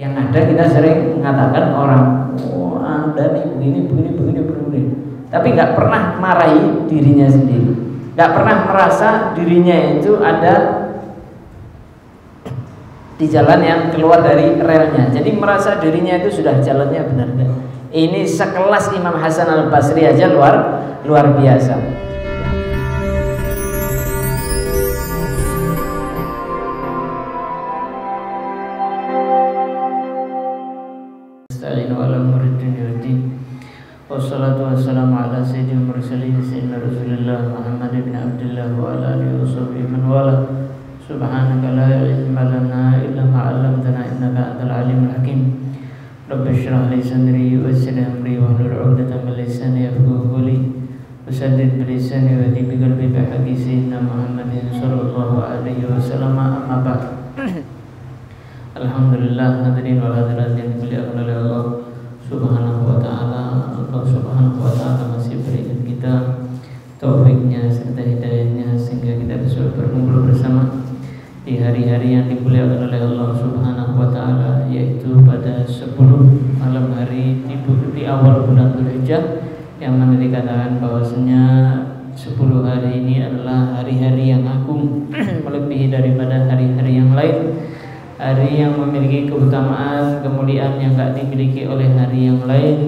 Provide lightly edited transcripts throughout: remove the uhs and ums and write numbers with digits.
Yang ada kita sering mengatakan orang, oh Anda nih begini. Tapi nggak pernah marahi dirinya sendiri, nggak pernah merasa dirinya itu ada di jalan yang keluar dari relnya. Jadi merasa dirinya itu sudah jalannya benar. Ini sekelas Imam Hasan Al-Basri aja luar biasa. Wassalatu wassalamu ala sayyidil mursalin sayyidina Rasulillah Muhammad bin Abdullah wa ala alihi wa sahbihi man wala. Subhanaka la ilma lana illa ma 'allamtana innaka antal alimul hakim. Rabbi shrah li sadri wa yassir li amri wa hlul 'uqdatam min lisani yafqahu qawli. Wasaddid bi lisani wa hdi bi qalbi bi haqqi sayyidina Muhammadin sallallahu alaihi wasallam. Amma ba'd. Alhamdulillah, hadirin wal hadirat yang dimuliakan oleh Allah Subhanahu wa ta'ala. Allah Subhanahu wa ta'ala masih berikan kita taufiknya serta hidayahnya sehingga kita bisa berkumpul bersama di hari-hari yang dimuliakan oleh Allah Subhanahu wa ta'ala, yaitu pada 10 malam hari di awal bulan Dzulhijjah, yang mana dikatakan bahwasanya 10 hari ini adalah hari-hari yang agung melebihi daripada hari-hari yang lain, hari yang memiliki keutamaan, kemuliaan yang tidak dimiliki oleh hari yang lain.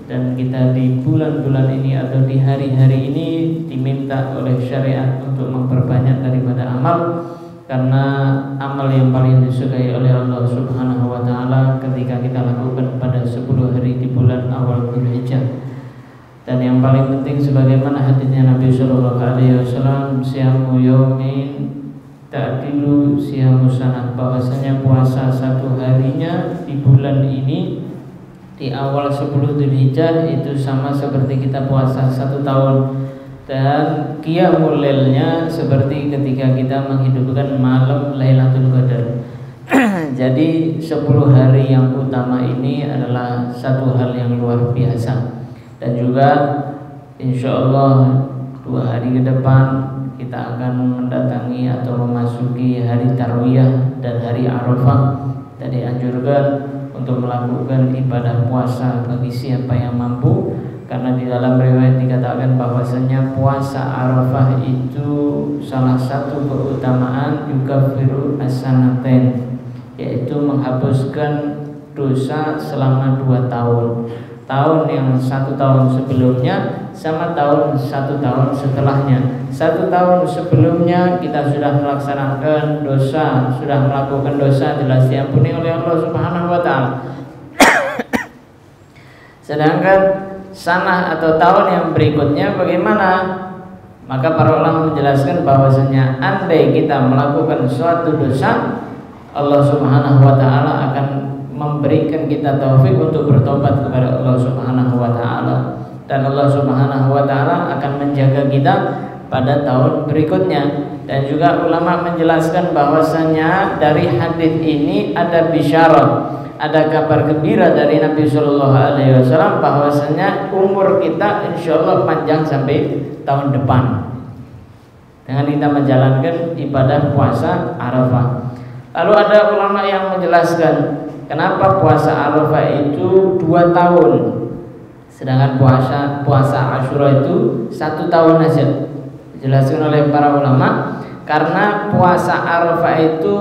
Dan kita di bulan-bulan ini atau di hari-hari ini diminta oleh syariat untuk memperbanyak daripada amal, karena amal yang paling disukai oleh Allah Subhanahu wa ta'ala ketika kita lakukan pada 10 hari di bulan awal Dzulhijjah. Dan yang paling penting sebagaimana hadisnya Nabi sallallahu alaihi wasallam, siyamu yaumin ta'dilu siyamu sanah, bahwasanya puasa satu harinya di bulan ini di awal 10 Dzulhijjah itu sama seperti kita puasa 1 tahun. Dan qiyamul lailnya seperti ketika kita menghidupkan malam Lailatul Qadar. Jadi 10 hari yang utama ini adalah satu hal yang luar biasa. Dan juga insyaallah 2 hari ke depan kita akan mendatangi atau memasuki hari Tarwiyah dan hari Arafah. Dan dianjurkan untuk melakukan ibadah puasa bagi siapa yang mampu, karena di dalam riwayat dikatakan bahwasanya puasa Arafah itu salah satu keutamaan yukaffiru as-sanatain, yaitu menghapuskan dosa selama 2 tahun. Tahun yang 1 tahun sebelumnya sama tahun 1 tahun setelahnya. 1 tahun sebelumnya kita sudah melaksanakan dosa, sudah melakukan dosa, jelas diampuni oleh Allah Subhanahu wa ta'ala. Sedangkan sanah atau tahun yang berikutnya bagaimana? Maka para ulama menjelaskan bahwasanya andai kita melakukan suatu dosa, Allah Subhanahu wa ta'ala akan memberikan kita taufik untuk bertobat kepada Allah Subhanahu wa ta'ala, dan Allah Subhanahu wa ta'ala akan menjaga kita pada tahun berikutnya. Dan juga ulama menjelaskan bahwasanya dari hadis ini ada bisyarat, ada kabar gembira dari Nabi sallallahu alaihi wasallam bahwasanya umur kita insyaallah panjang sampai tahun depan dengan kita menjalankan ibadah puasa Arafah. Lalu ada ulama yang menjelaskan kenapa puasa Arafah itu 2 tahun, sedangkan puasa Asyura itu 1 tahun saja. Dijelaskan oleh para ulama karena puasa Arafah itu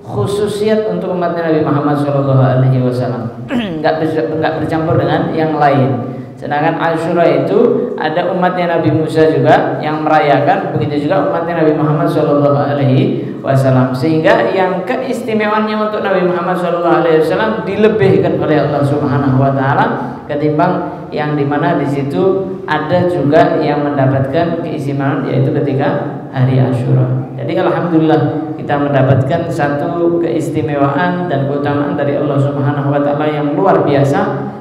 khususiat untuk umat Nabi Muhammad SAW, nggak bercampur dengan yang lain. Sedangkan Asyura itu ada umatnya Nabi Musa juga yang merayakan, begitu juga umatnya Nabi Muhammad SAW. Sehingga yang keistimewaannya untuk Nabi Muhammad SAW dilebihkan oleh Allah Subhanahu wa ta'ala ketimbang yang dimana di situ ada juga yang mendapatkan keistimewaan, yaitu ketika hari Asyura. Jadi alhamdulillah kita mendapatkan satu keistimewaan dan keutamaan dari Allah Subhanahu wa ta'ala yang luar biasa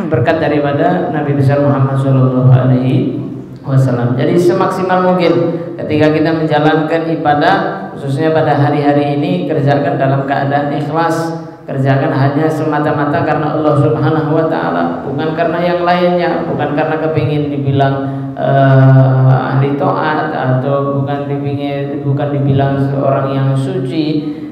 berkat daripada Nabi besar Muhammad sallallahu alaihi wasallam. Jadi semaksimal mungkin ketika kita menjalankan ibadah, khususnya pada hari-hari ini, kerjakan dalam keadaan ikhlas, kerjakan hanya semata-mata karena Allah Subhanahu wa ta'ala, bukan karena yang lainnya, bukan karena kepingin dibilang ahli taat atau bukan dibilang seorang yang suci.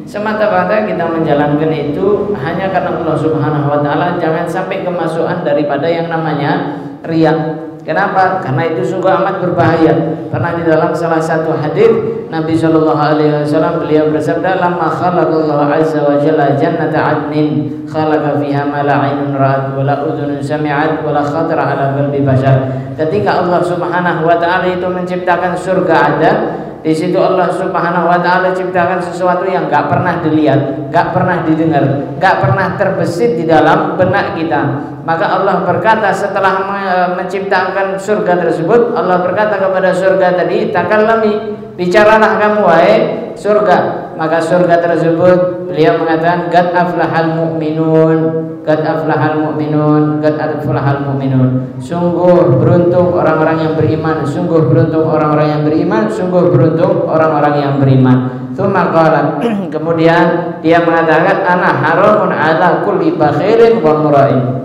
semata-mata kita menjalankan itu hanya karena Allah Subhanahu wa taala, jangan sampai kemasukan daripada yang namanya riya. Kenapa? Karena itu sungguh amat berbahaya. Karena di dalam salah satu hadis Nabi Shallallahu Alaihi Wasallam beliau bersabda, "Lama khalaqallahu azza wa jalla jannata adnin, khalaqa fiha ma la 'ainun ra'at wa la udhunun sami'at wa la khatara 'ala qalbi bashar." Ketika Allah Subhanahu wa taala itu menciptakan surga ada, di situ Allah Subhanahu wa taala ciptakan sesuatu yang enggak pernah dilihat, enggak pernah didengar, enggak pernah terbesit di dalam benak kita. Maka Allah berkata setelah menciptakan surga tersebut, Allah berkata kepada surga tadi, "Takallami, bicaralah kamu wahai surga." Maka surga tersebut beliau mengatakan, "Qad aflahal mu'minun, qad aflahal mu'minun, qad aflahal mu'minun." Sungguh beruntung orang-orang yang beriman, sungguh beruntung orang-orang yang beriman, sungguh beruntung orang-orang yang beriman. Tsumma qala, kemudian dia mengatakan, "Ana haramun ala kulli bakhirin wa mura'in."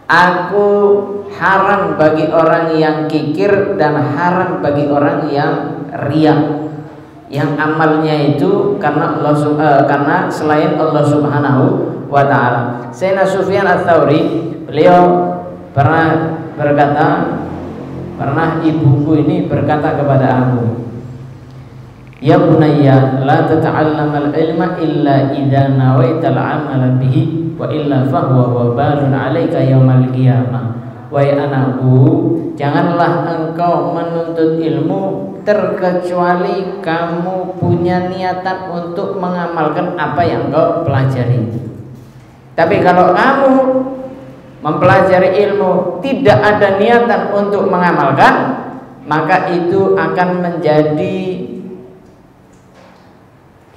Aku haram bagi orang yang kikir dan haram bagi orang yang riya, yang amalnya itu karena karena selain Allah Subhanahu wa taala. Sayyidina Sufyan Ats-Tsauri beliau pernah berkata, pernah ibuku ini berkata kepada aku, "Ya bunayya, la tata'allamal ilma illa idza nawaital 'amala bihi wa illa fahuwa wabalun 'alaika yaumal qiyamah." Wahai anakku, janganlah engkau menuntut ilmu terkecuali kamu punya niatan untuk mengamalkan apa yang engkau pelajari. Tapi kalau kamu mempelajari ilmu tidak ada niatan untuk mengamalkan, maka itu akan menjadi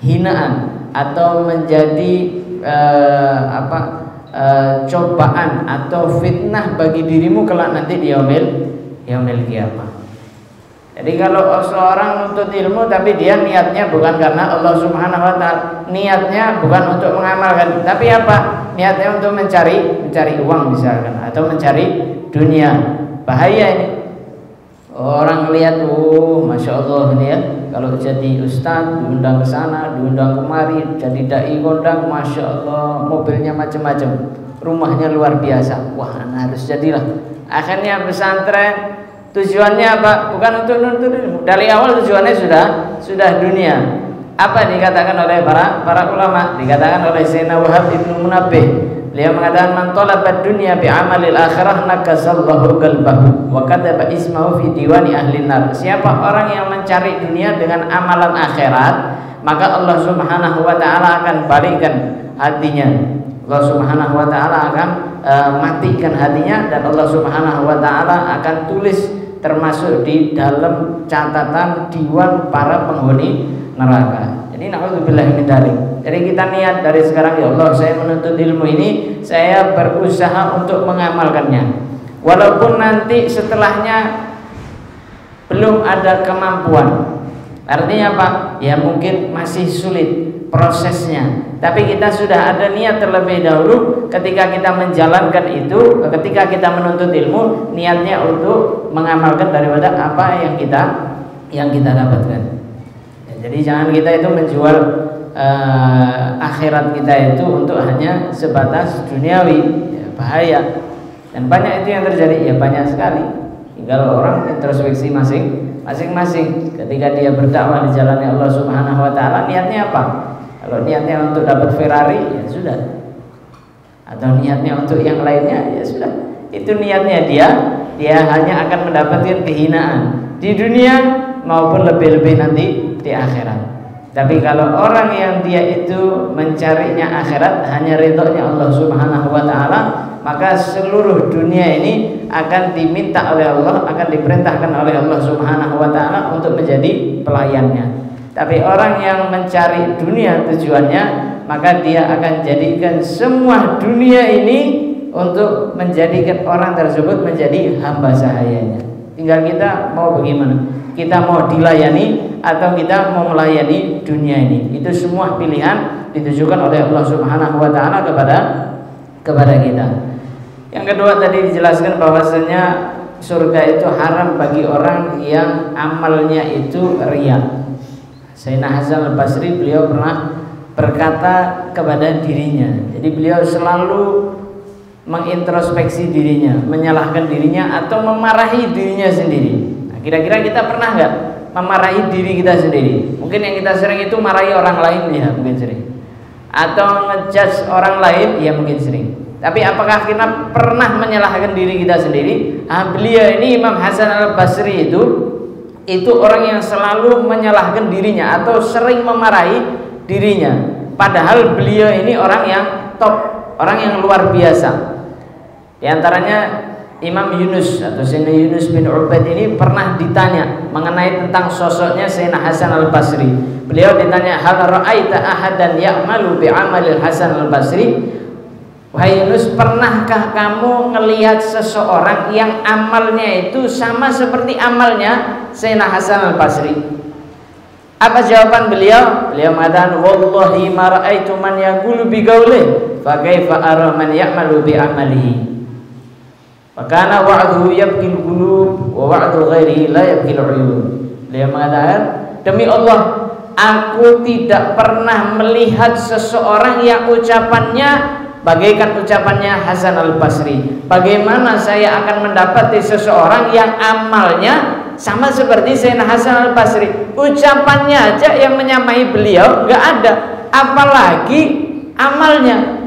hinaan atau menjadi cobaan atau fitnah bagi dirimu kelak nanti di yaumil qiyamah. Jadi kalau seorang nuntut ilmu tapi dia niatnya bukan karena Allah Subhanahu wa taala, niatnya bukan untuk mengamalkan, tapi apa? Niatnya untuk mencari uang misalkan, atau mencari dunia. Bahaya ini. Orang lihat, masya Allah ini ya, kalau jadi ustadz diundang ke sana, diundang kemari, jadi dai kondang, masya Allah, mobilnya macam-macam, rumahnya luar biasa. Wah, harus jadilah. Akhirnya pesantren tujuannya apa? Bukan untuk nuntut ilmu. Dari awal tujuannya sudah dunia. Apa dikatakan oleh para ulama? Dikatakan oleh Sayyidina Wahab Ibnu Munabbih. Beliau mengatakan, "Man talaba dunya bi amalil akhirah nakasallahu qalbahu wa kataba ismahu fi diwani ahli nar." Siapa orang yang mencari dunia dengan amalan akhirat, maka Allah Subhanahu wa taala akan balikkan hatinya. Allah Subhanahu wa taala akan matikan hatinya, dan Allah Subhanahu wa taala akan tulis termasuk di dalam catatan diwan para penghuni neraka. Ini naudzubillah min dzalik. Jadi kita niat dari sekarang, ya Allah, saya menuntut ilmu ini, saya berusaha untuk mengamalkannya. Walaupun nanti setelahnya belum ada kemampuan. Artinya apa? Ya mungkin masih sulit prosesnya. Tapi kita sudah ada niat terlebih dahulu ketika kita menjalankan itu, ketika kita menuntut ilmu, niatnya untuk mengamalkan daripada apa yang kita dapatkan. Ya, jadi jangan kita itu menjual akhirat kita itu untuk hanya sebatas duniawi, ya, bahaya. Dan banyak itu yang terjadi, ya banyak sekali. Tinggal orang introspeksi masing-masing ketika dia berdakwah di jalannya Allah Subhanahu wa taala, niatnya apa? Kalau niatnya untuk dapat Ferrari, ya sudah. Atau niatnya untuk yang lainnya, ya sudah. Itu niatnya dia hanya akan mendapatkan kehinaan di dunia maupun lebih-lebih nanti di akhirat. Tapi kalau orang yang dia itu mencarinya akhirat, hanya ridhonya Allah Subhanahu wa taala, maka seluruh dunia ini akan diminta oleh Allah, akan diperintahkan oleh Allah Subhanahu wa taala untuk menjadi pelayannya. Tapi orang yang mencari dunia tujuannya, maka dia akan jadikan semua dunia ini untuk menjadikan orang tersebut menjadi hamba sahayanya. Tinggal kita mau bagaimana? Kita mau dilayani atau kita mau melayani dunia ini. Itu semua pilihan ditujukan oleh Allah Subhanahu wa taala kepada kita. Yang kedua tadi dijelaskan bahwasanya surga itu haram bagi orang yang amalnya itu riya. Sayyidina Hasan Al-Basri beliau pernah berkata kepada dirinya. Jadi beliau selalu mengintrospeksi dirinya, menyalahkan dirinya atau memarahi dirinya sendiri. Nah, kira-kira kita pernah nggak memarahi diri kita sendiri? Mungkin yang kita sering itu marahi orang lain, ya mungkin sering. Atau ngejudge orang lain, ya mungkin sering. Tapi apakah kita pernah menyalahkan diri kita sendiri? Beliau ini Imam Hasan Al-Basri itu orang yang selalu menyalahkan dirinya atau sering memarahi dirinya. Padahal beliau ini orang yang top, orang yang luar biasa. Di antaranya Imam Yunus atau Sayyidina Yunus bin Ubaid ini pernah ditanya mengenai tentang sosoknya Sayyidina Hasan Al-Basri. Beliau ditanya, hal ra'aita ahadan ya'malu bi'amalil Hasan Al-Basri? Wahai Yunus, pernahkah kamu ngelihat seseorang yang amalnya itu sama seperti amalnya Sayyidina Hasan Al-Basri? Apa jawaban beliau? Beliau mengatakan, wallahi ma ra'aitu man yaqulu bi qawlihi fa kaifa ara man ya'malu bi amalihi. Fakana wa'duhu yabkil qulub wa wa'du ghairihi la yabkil uyun. Beliau mengatakan, demi Allah, aku tidak pernah melihat seseorang yang ucapannya bagaikan ucapannya Hasan Al-Basri. Bagaimana saya akan mendapati seseorang yang amalnya sama seperti Sayyidina Hasan Al-Basri? Ucapannya aja yang menyamai beliau nggak ada, apalagi amalnya.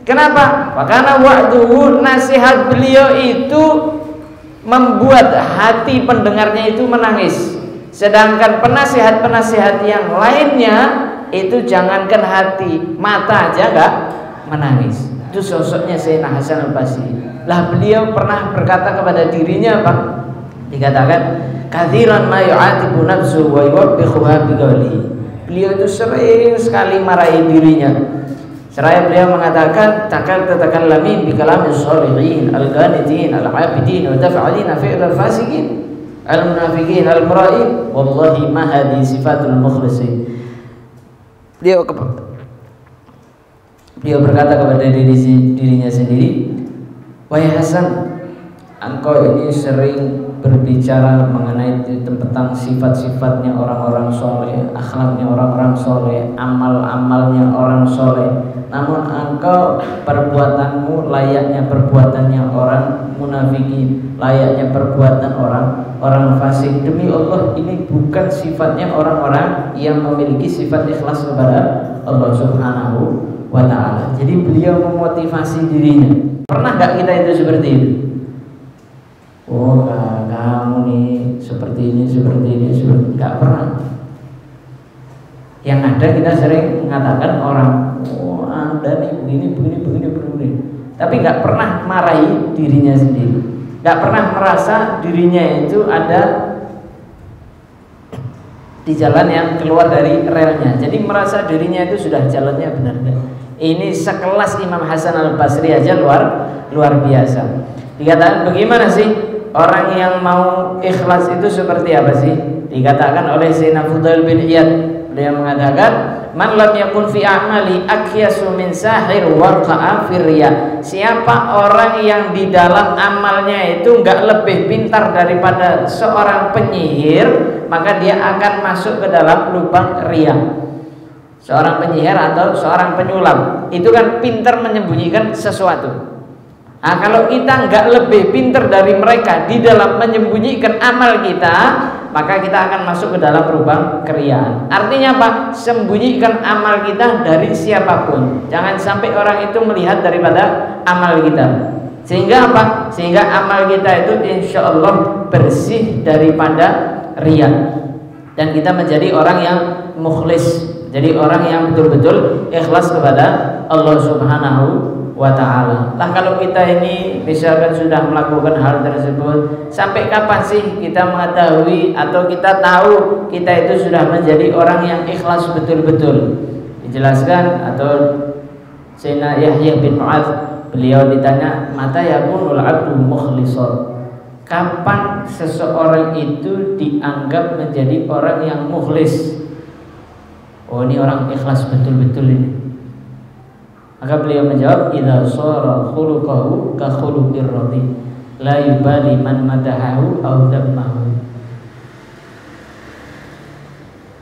Kenapa? Karena waktu nasihat beliau itu membuat hati pendengarnya itu menangis. Sedangkan penasihat-penasihat yang lainnya itu jangankan hati, mata aja enggak menangis. Itu sosoknya Sayyidina Hasan Al-Basri. Lah beliau pernah berkata kepada dirinya apa? Dikatakan, katsiran ma yu'atibu nafsu wa yuwabbihuha biqawlihi. Beliau itu sering sekali marahi dirinya. Seraya beliau mengatakan, takallami bi kalamis sholihin al-qanitin al-'abidin wa taf'alina fi'lal fasiqin al-munafiqin al-mura'in wallahi ma hadhi sifatul mukhlisin. Beliau berkata kepada dirinya sendiri, wahai Hasan, engkau ini sering berbicara mengenai tentang sifat-sifatnya orang-orang soleh, akhlaknya orang-orang soleh, amal-amalnya orang soleh. Namun engkau perbuatanmu layaknya perbuatannya orang munafikin, layaknya perbuatan orang fasik. Demi Allah, ini bukan sifatnya orang-orang yang memiliki sifat ikhlas kepada Allah Subhanahu wa ta'ala. Jadi beliau memotivasi dirinya. Pernah gak kita itu seperti itu? Oh, kamu nih seperti ini, gak pernah. Yang ada kita sering mengatakan orang, oh Anda nih begini. Tapi gak pernah marahi dirinya sendiri. Gak pernah merasa dirinya itu ada di jalan yang keluar dari relnya. Jadi merasa dirinya itu sudah jalannya benar. Ini sekelas Imam Hasan Al-Basri aja luar biasa. Dikatakan bagaimana sih orang yang mau ikhlas itu seperti apa sih? Dikatakan oleh Sayyidina Fudail bin Iyad, beliau mengatakan, man lam yakun fi a'mali akhyasu min sahir waqa'a firya. Siapa orang yang di dalam amalnya itu enggak lebih pintar daripada seorang penyihir, maka dia akan masuk ke dalam lubang riya. Seorang penyihir atau seorang penyulam itu kan pintar menyembunyikan sesuatu. Nah, kalau kita nggak lebih pintar dari mereka di dalam menyembunyikan amal kita, maka kita akan masuk ke dalam lubang keriaan. Artinya apa? Sembunyikan amal kita dari siapapun. Jangan sampai orang itu melihat daripada amal kita. Sehingga apa? Sehingga amal kita itu insya Allah bersih daripada riya. Dan kita menjadi orang yang mukhlis, jadi orang yang betul-betul ikhlas kepada Allah Subhanahu wa ta'ala. Lah kalau kita ini misalkan sudah melakukan hal tersebut, sampai kapan sih kita mengetahui atau kita tahu kita itu sudah menjadi orang yang ikhlas betul-betul? Dijelaskan atau Sayyidina Yahya bin Mu'adz, beliau ditanya, mata yakunul abdu mukhlisan? Kapan seseorang itu dianggap menjadi orang yang mukhlis? Oh, ini orang ikhlas betul-betul ini. Maka beliau menjawab, idza shara khuluquhu ka khuluqir radhi la yubali man madahahu aw dammahu.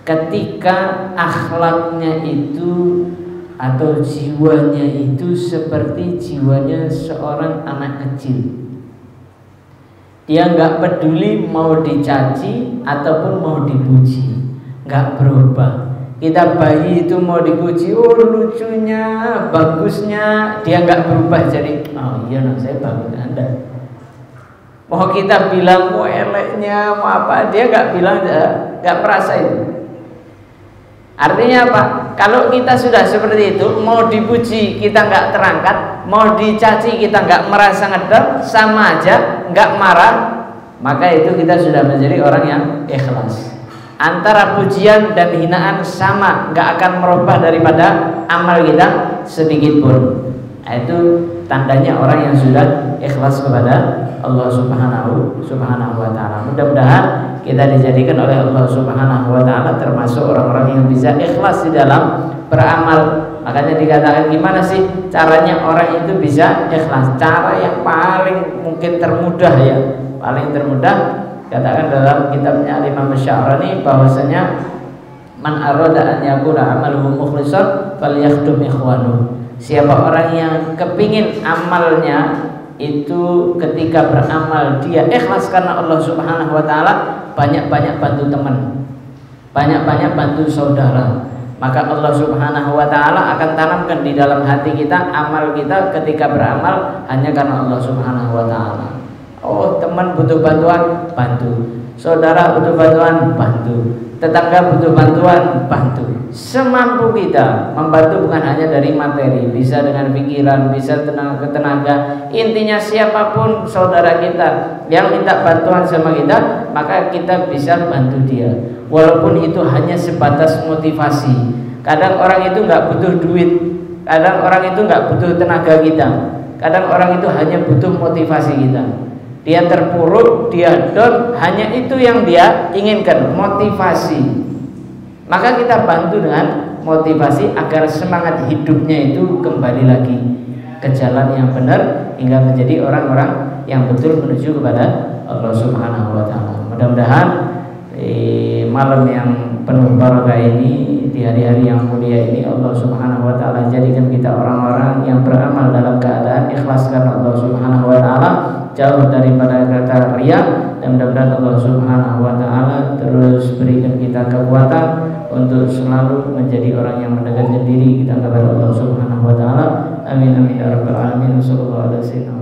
ketika akhlaknya itu atau jiwanya itu seperti jiwanya seorang anak kecil. Dia nggak peduli mau dicaci ataupun mau dipuji, nggak berubah. Kita bayi itu mau dipuji, oh lucunya, bagusnya, dia nggak berubah jadi, oh iya no, saya bagus Anda. Mau kita bilang mau eleknya, mau apa, dia nggak bilang, nggak merasa itu. Artinya apa? Kalau kita sudah seperti itu, mau dipuji kita nggak terangkat, mau dicaci kita nggak merasa ngedor, sama aja, nggak marah, maka itu kita sudah menjadi orang yang ikhlas. Antara pujian dan hinaan sama, nggak akan merubah daripada amal kita sedikit pun. Itu tandanya orang yang sudah ikhlas kepada Allah Subhanahu wa ta'ala. Mudah-mudahan kita dijadikan oleh Allah Subhanahu wa ta'ala termasuk orang-orang yang bisa ikhlas di dalam beramal. Makanya dikatakan gimana sih caranya orang itu bisa ikhlas? Cara yang paling mungkin termudah ya, paling termudah katakan dalam kitabnya Imam Sya'rani bahwasanya man arada an yakuna amaluhu mukhlishan falyakhdum ikhwanuh. Siapa orang yang kepingin amalnya itu ketika beramal dia ikhlas karena Allah Subhanahu wa ta'ala, banyak-banyak bantu teman, banyak-banyak bantu saudara, maka Allah Subhanahu wa ta'ala akan tanamkan di dalam hati kita amal kita ketika beramal hanya karena Allah Subhanahu wa ta'ala. Oh, teman butuh bantuan, bantu. Saudara butuh bantuan, bantu. Tetangga butuh bantuan, bantu. Semampu kita membantu, bukan hanya dari materi, bisa dengan pikiran, bisa tenaga. Intinya siapapun saudara kita yang minta bantuan sama kita, maka kita bisa bantu dia. Walaupun itu hanya sebatas motivasi. Kadang orang itu nggak butuh duit, kadang orang itu nggak butuh tenaga kita, kadang orang itu hanya butuh motivasi kita. Dia terpuruk, dia down, hanya itu yang dia inginkan, motivasi. Maka kita bantu dengan motivasi agar semangat hidupnya itu kembali lagi ke jalan yang benar hingga menjadi orang-orang yang betul menuju kepada Allah Subhanahu wa ta'ala. Mudah-mudahan di malam yang penuh barakah ini, di hari-hari yang mulia ini, Allah Subhanahu wa ta'ala jadikan kita orang-orang yang beramal dalam keadaan ikhlas karena Allah Subhanahu wa ta'ala, jauh daripada kata riya, dan mudah-mudahan Allah Subhanahu wa ta'ala terus berikan kita kekuatan untuk selalu menjadi orang yang mendekatkan diri kita kepada Allah Subhanahu wa ta'ala. Amin amin ya rabbal alamin. Sallallahu alaihi wasallam.